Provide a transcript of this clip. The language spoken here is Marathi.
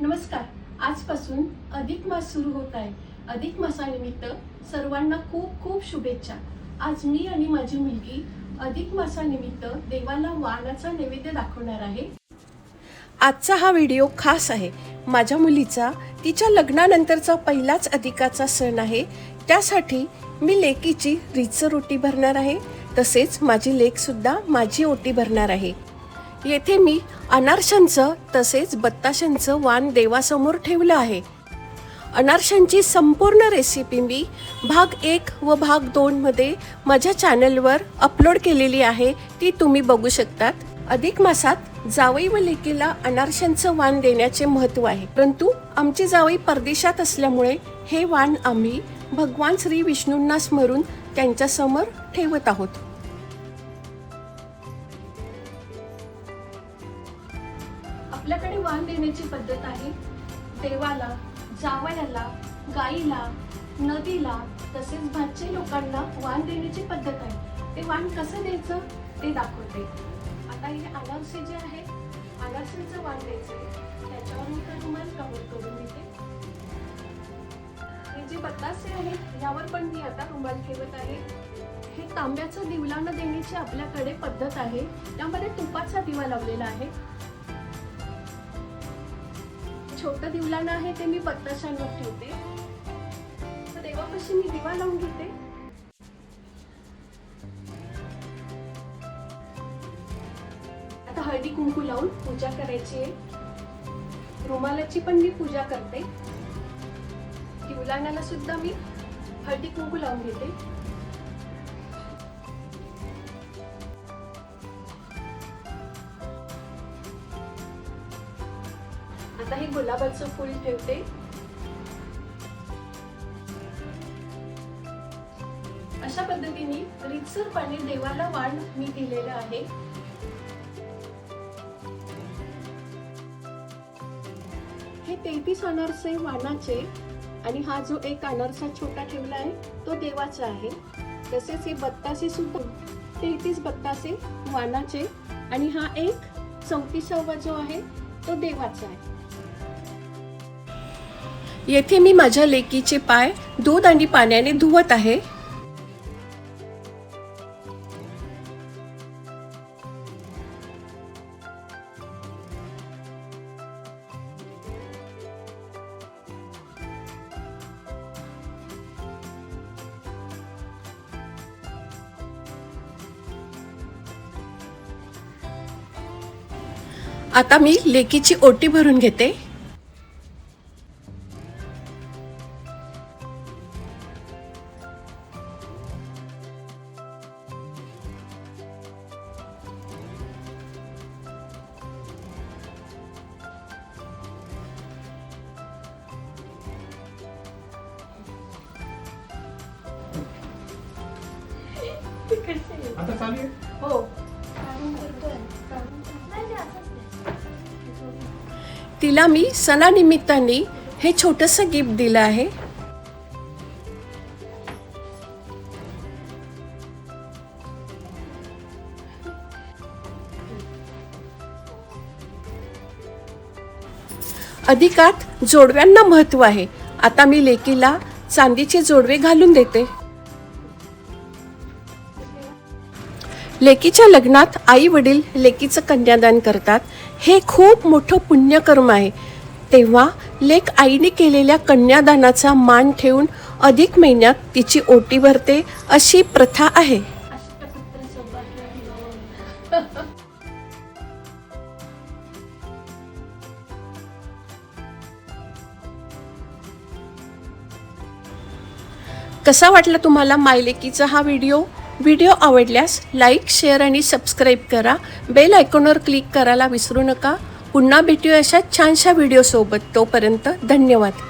नमस्कार. आजपासून अधिक मास सुरू होत आहे. अधिक मासानिमित्त सर्वांना खूप खूप शुभेच्छा. आज मी आणि माझी मुलगी अधिक मासानिमित्त देवाला वाणाचा नैवेद्य दाखवणार आहे. आजचा हा व्हिडिओ खास आहे. माझ्या मुलीचा तिच्या लग्नानंतरचा पहिलाच अधिकाचा सण आहे. त्यासाठी मी लेकीची रीतसर ओटी भरणार आहे. तसेच माझी लेक सुद्धा माझी ओटी भरणार आहे. येथे मी अनारशांचं तसेच बत्ताशांचं वाण देवासमोर ठेवलं आहे. अनारशांची संपूर्ण रेसिपी मी भाग 1 व भाग 2 मध्ये माझ्या चॅनलवर अपलोड केलेली आहे. ती तुम्ही बघू शकतात. अधिक मासात जावई व लेकीला अनारशांचं वाण देण्याचे महत्त्व आहे. परंतु आमची जावई परदेशात असल्यामुळे हे वाण आम्ही भगवान श्री विष्णूंना स्मरून त्यांच्या समोर ठेवत आहोत. आपल्याकडे वाण देण्याची पद्धत आहे. देवाला, जावयाला, गाईला, नदीला तसेच भाचे लोकांना वाण देण्याची पद्धत आहे. ते वाण कसं द्यायचं ते दाखवते. आता हे अनारसे जे आहे, अनारसेचं वाण द्यायचं. त्याच्यावर मी रुमाल कव्हर करून देते. हे जे बत्तासे आहेत यावर पण मी आता रुमाल ठेवत आहे. हे तांब्याचं दिवलानं देण्याची आपल्याकडे पद्धत आहे. त्यामध्ये तुपाचा दिवा लावलेला आहे. छोटं दिवलानं आहे ते मी बत्ताशांवर ठेवते. तर देवापाशी मी दिवा लावून घेते. आता हळदी कुंकू लावून पूजा करायची आहे. रुमालाची पण मी पूजा करते. दिवलानाला सुद्धा मी हळदी कुंकू लावून घेते. आता हे गुलाबाचं फूल ठेवते. अशा पद्धतीने रीतसरपणे देवाला वाण मी दिलेलं आहे. हे 33 अनारसे वाणाचे आणि हा जो एक अनारसा छोटा ठेवला आहे तो देवाचा आहे. तसेच हे बत्तासे सुद्धा 33 बत्तासे वाणाचे आणि हा एक 34वा जो आहे तो देवाचा आहे. येथे मी माझ्या लेकीचे पाय दूध आणि पाण्याने धुवत आहे. आता मी लेकीची ओटी भरून घेते. आता चालू आहे. हो. तिला मी सणानिमित्ताने हे छोटंसं गिफ्ट दिलं आहे. अधिकात जोडव्यांना महत्त्व आहे. आता मी लेकीला चांदीचे जोडवे घालून देते. लेकीच्या लग्नात आई वडील लेकीचं कन्यादान करतात. हे खूप मोठं पुण्यकर्म आहे. तेव्हा लेक आईने केलेल्या कन्यादानाचा मान ठेवून अधिक महिन्यात तिची ओटी भरते अशी प्रथा आहे. कसा वाटला तुम्हाला मायलेकीचा हा व्हिडिओ? व्हिडिओ आवडल्यास लाईक, शेअर आणि सबस्क्राईब करा. बेल आयकॉनवर क्लिक करायला विसरू नका. पुन्हा भेटूया अशा छानशा व्हिडिओसोबत. तोपर्यंत धन्यवाद.